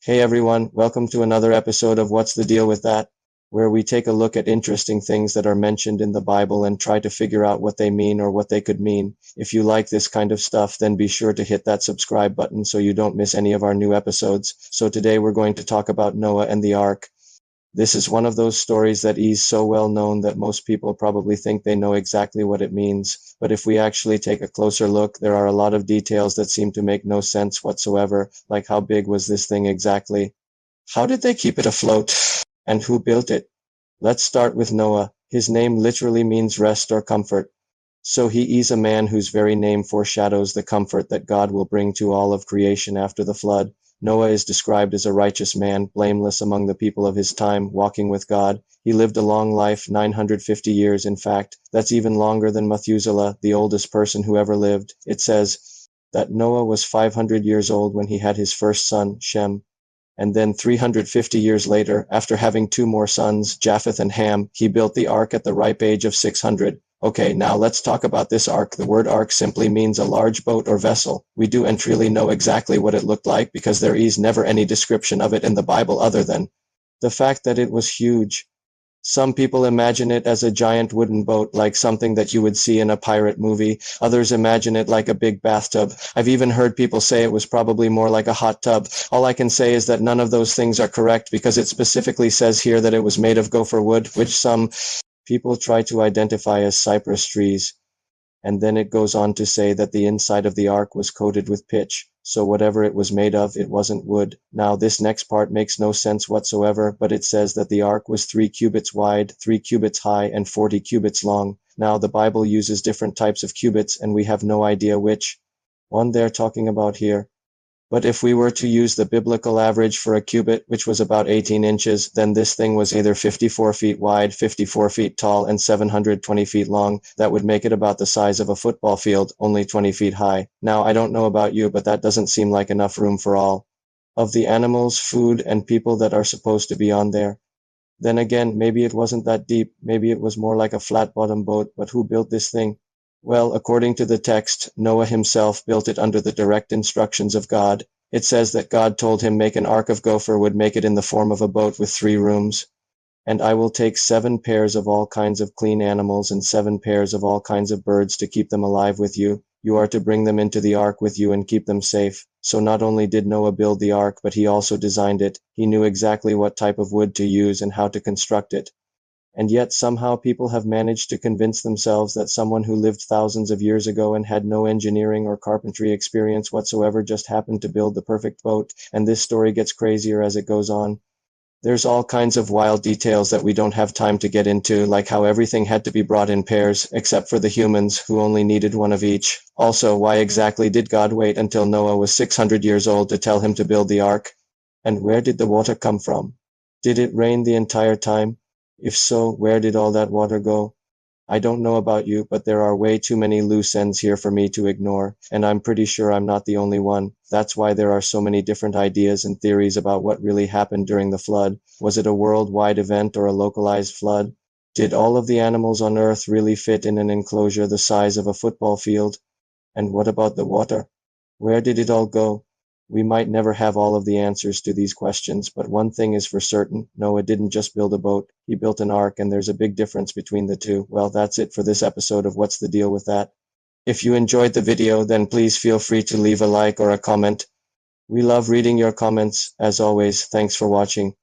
Hey everyone, welcome to another episode of What's the Deal with That, where we take a look at interesting things that are mentioned in the Bible and try to figure out what they mean or what they could mean. If you like this kind of stuff, then be sure to hit that subscribe button so you don't miss any of our new episodes. So today we're going to talk about Noah and the Ark. This is one of those stories that is so well known that most people probably think they know exactly what it means. But if we actually take a closer look, there are a lot of details that seem to make no sense whatsoever, like how big was this thing exactly? How did they keep it afloat? And who built it? Let's start with Noah. His name literally means rest or comfort. So he is a man whose very name foreshadows the comfort that God will bring to all of creation after the flood. Noah is described as a righteous man, blameless among the people of his time, walking with God. He lived a long life, 950 years in fact. That's even longer than Methuselah, the oldest person who ever lived. It says that Noah was 500 years old when he had his first son, Shem. And then 350 years later, after having two more sons, Japheth and Ham, he built the ark at the ripe age of 600. Okay, now let's talk about this ark. The word ark simply means a large boat or vessel. We do and truly know exactly what it looked like because there is never any description of it in the Bible other than the fact that it was huge. Some people imagine it as a giant wooden boat, like something that you would see in a pirate movie. Others imagine it like a big bathtub. I've even heard people say it was probably more like a hot tub. All I can say is that none of those things are correct because it specifically says here that it was made of gopher wood, which some people try to identify as cypress trees. And then it goes on to say that the inside of the ark was coated with pitch, so whatever it was made of, it wasn't wood. Now this next part makes no sense whatsoever, but it says that the ark was 3 cubits wide, 3 cubits high, and 40 cubits long. Now the Bible uses different types of cubits, and we have no idea which one they're talking about here. But if we were to use the biblical average for a cubit, which was about 18 inches, then this thing was either 54 feet wide, 54 feet tall, and 720 feet long. That would make it about the size of a football field, only 20 feet high. Now, I don't know about you, but that doesn't seem like enough room for all of the animals, food, and people that are supposed to be on there. Then again, maybe it wasn't that deep. Maybe it was more like a flat-bottom boat, but who built this thing? Well, according to the text, Noah himself built it under the direct instructions of God. It says that God told him make an ark of gopher, would make it in the form of a boat with 3 rooms. And I will take 7 pairs of all kinds of clean animals and 7 pairs of all kinds of birds to keep them alive with you. You are to bring them into the ark with you and keep them safe. So not only did Noah build the ark, but he also designed it. He knew exactly what type of wood to use and how to construct it. And yet somehow people have managed to convince themselves that someone who lived thousands of years ago and had no engineering or carpentry experience whatsoever just happened to build the perfect boat, and this story gets crazier as it goes on. There's all kinds of wild details that we don't have time to get into, like how everything had to be brought in pairs, except for the humans, who only needed one of each. Also, why exactly did God wait until Noah was 600 years old to tell him to build the ark? And where did the water come from? Did it rain the entire time? If so, where did all that water go? I don't know about you, but there are way too many loose ends here for me to ignore, and I'm pretty sure I'm not the only one. That's why there are so many different ideas and theories about what really happened during the flood. Was it a worldwide event or a localized flood? Did all of the animals on Earth really fit in an enclosure the size of a football field? And what about the water? Where did it all go? We might never have all of the answers to these questions, but one thing is for certain: Noah didn't just build a boat, he built an ark, and there's a big difference between the two. Well, that's it for this episode of What's the Deal with That? If you enjoyed the video, then please feel free to leave a like or a comment. We love reading your comments. As always, thanks for watching.